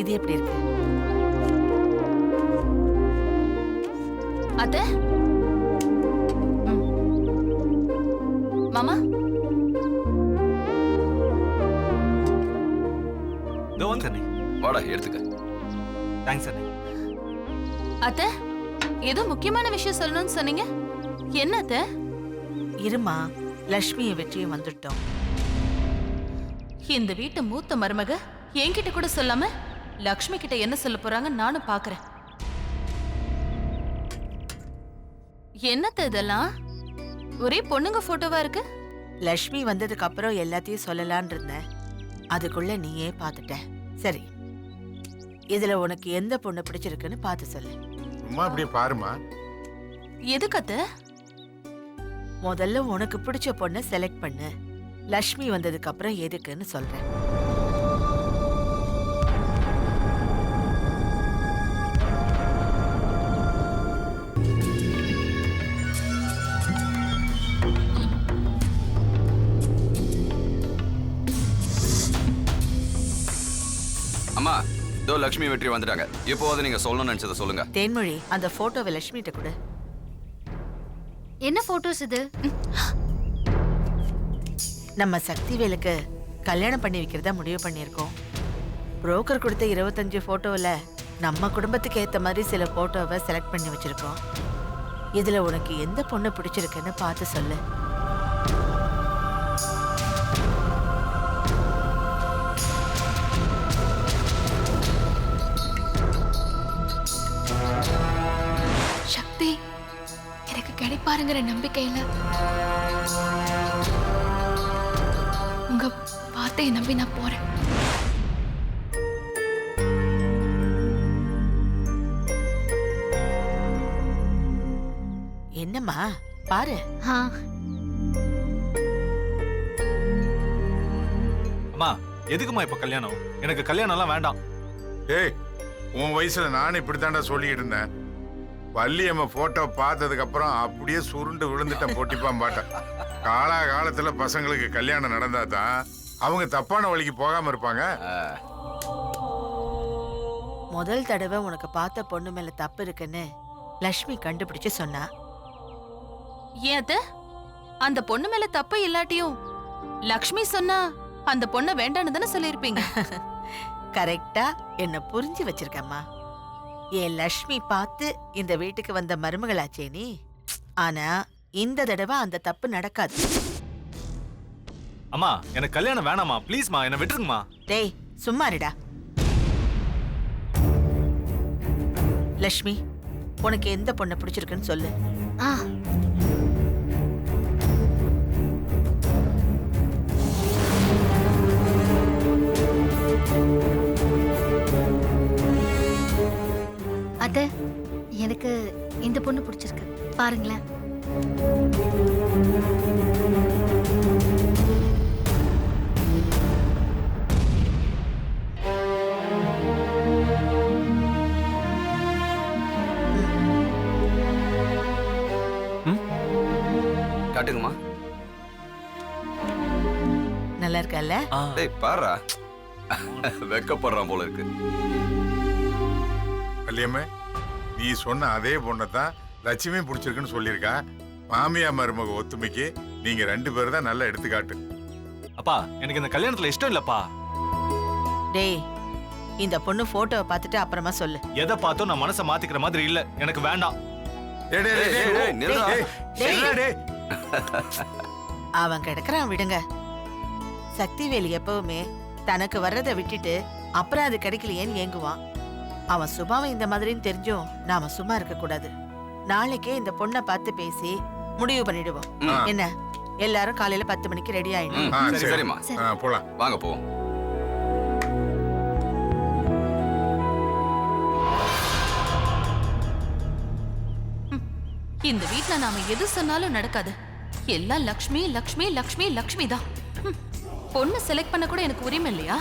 இது எப்படி இருக்கு? அத்தை, மாமா அண்ணி, வாடா எடுத்துக்க. தேங்க்ஸ் அண்ணி. அத்தை, ஏதோ முக்கியமான விஷயம் சொல்லணும்னு சொன்னீங்க. என்ன அத்தை? இருமா, லட்சுமியை வெற்றியும் வந்துட்டோம். இந்த வீட்டு மூத்த மருமக என்கிட்ட கூட சொல்லாம லக்ஷ்மி கிட்ட என்ன சொல்ல போறாங்க நானும் பாக்குறேன். என்னத்த இதெல்லாம்? ஒரே பொண்ணுங்க போட்டோவா இருக்கு. லட்சுமி வந்ததுக்கு அப்புறம் எல்லாத்தையும் சொல்லலான் இருந்தேன். அதுக்குள்ள நீயே பாத்துட்ட. சரி, இதுல உனக்கு எந்த பொண்ணு பிடிச்சிருக்குன்னு பார்த்து சொல்லு. அம்மா அப்படியே பாருமா. எதுக்கு அத்தை? முதல்ல உனக்கு பிடிச்ச பொண்ணை செலக்ட் பண்ணு. லட்சுமி வந்ததுக்கு அப்புறம் எதுக்குன்னு சொல்றேன். அம்மா, இதோ லக்ஷ்மி வெற்றி வந்துட்டாங்க. எப்போது நீங்க சொல்லணும்னு நினைச்சதை சொல்லுங்க. தேன்மொழி, அந்த போட்டோவை லட்சுமிகிட்ட கொடு. என்ன போட்டோஸ் இது? நம்ம சக்திவேலுக்கு கல்யாணம் பண்ணி வைக்கிறதா முடிவு பண்ணியிருக்கோம். புரோக்கர் கொடுத்த 25 போட்டோவில் நம்ம குடும்பத்துக்கு ஏற்ற மாதிரி சில போட்டோவை செலக்ட் பண்ணி வச்சிருக்கோம். இதுல உனக்கு எந்த பொண்ணு பிடிச்சிருக்குன்னு பார்த்து சொல்லு. சக்தி, எனக்கு கிடைப்பாருங்கிற நம்பிக்கையில உங்க வார்த்தையை நம்பி நான் போறேன். என்னம்மா பாரு. அம்மா, எதுக்குமா இப்ப கல்யாணம்? எனக்கு கல்யாணம் எல்லாம் வேண்டாம். ஏய், உன் வயசுல நானும் இப்படித்தாண்டா சொல்லிட்டு இருந்தேன். வள்ளியம்மா போட்டோ பார்த்ததுக்கு அப்புறம் அப்படியே சுருண்டு விழுந்துட்டேன், பொட்டிப்பான் பாட்டேன். காலத்துல பசங்களுக்கு கல்யாணம் நடந்தா தான் அவங்க தப்பான வழிக்கு போகாம இருப்பாங்க. முதல் தடவை உனக்கு பார்த்த பொண்ணு மேல தப்பு இருக்குன்னு லட்சுமி கண்டுபிடிச்சு சொன்னா. ஏன் அத்தை? அந்த பொண்ணு மேல தப்பு இல்லாட்டியும் லக்ஷ்மி சொன்னா அந்த பொண்ணை வேண்டான்னு தானே சொல்லியிருப்பீங்க. கரெக்டா என்ன புரிஞ்சு வச்சிருக்கம்மா. என் லட்சுமி பார்த்து இந்த வீட்டுக்கு வந்த மருமகளாச்சே நீ. ஆனா இந்த தடவை அந்த தப்பு நடக்காது. அம்மா, எனக்கு கல்யாணம் வேணாமா? ப்ளீஸ்மா, என்ன விட்டுருங்கம்மா. டேய், சும்மா இருடா. லட்சுமி, உனக்கு எந்த பொண்ணை பிடிச்சிருக்குன்னு சொல்லு. அத்தை, எனக்கு இந்த பொண்ணு பிடிச்சிருக்கு, பாருங்களேன். காட்டுங்கம்மா. நல்லா இருக்கல்ல? டேய் பாருடா, வெக்கப்படுறான் போல இருக்கு. வள்ளியம்மே, நீ சொன்ன அதே பொண்ணத்தான் லட்சுமி பிடிச்சிருக்குன்னு சொல்லியிருக்கா. மாமியா மருமக ஒத்துமைக்கு நீங்க 2 பேரும் தான் நல்ல எடுத்துக்காட்டு. அப்பா, எனக்கு இந்த கல்யாணத்துல இஷ்டம் இல்லப்பா. டேய், இந்த பொண்ணு போட்டோவை பார்த்துட்டு அப்புறமா சொல்லு. எதை பார்த்தோம் நான் மனசை மாத்திக்கிற மாதிரி இல்ல. எனக்கு வேண்டாம். அவன் கிடக்குறான், விடுங்க. சக்திவேலு எப்பவுமே தனக்கு வர்றதை விட்டுட்டு அப்புறம் அது கிடைக்கலையேன்னு ஏங்குவான். அவன் சுபாவம் இந்த மாதிரின்னு தெரிஞ்சும் நாம சும்மா இருக்க கூடாது. நாளைக்கே இந்த பொண்ணை பார்த்து பேசி முடிவு பண்ணிடுவோம். என்ன, எல்லாரும் காலையில 10 மணிக்கு ரெடி ஆயிடும். சரிம்மா, போலாம், வாங்க போவோம். இந்த வீட்ல நாம எது சொன்னாலும் நடக்காது. எல்லாம் லக்ஷ்மி லக்ஷ்மி லக்ஷ்மி லக்ஷ்மி தான். பொண்ணு செலக்ட் பண்ண கூட எனக்கு உரிமை இல்லையா?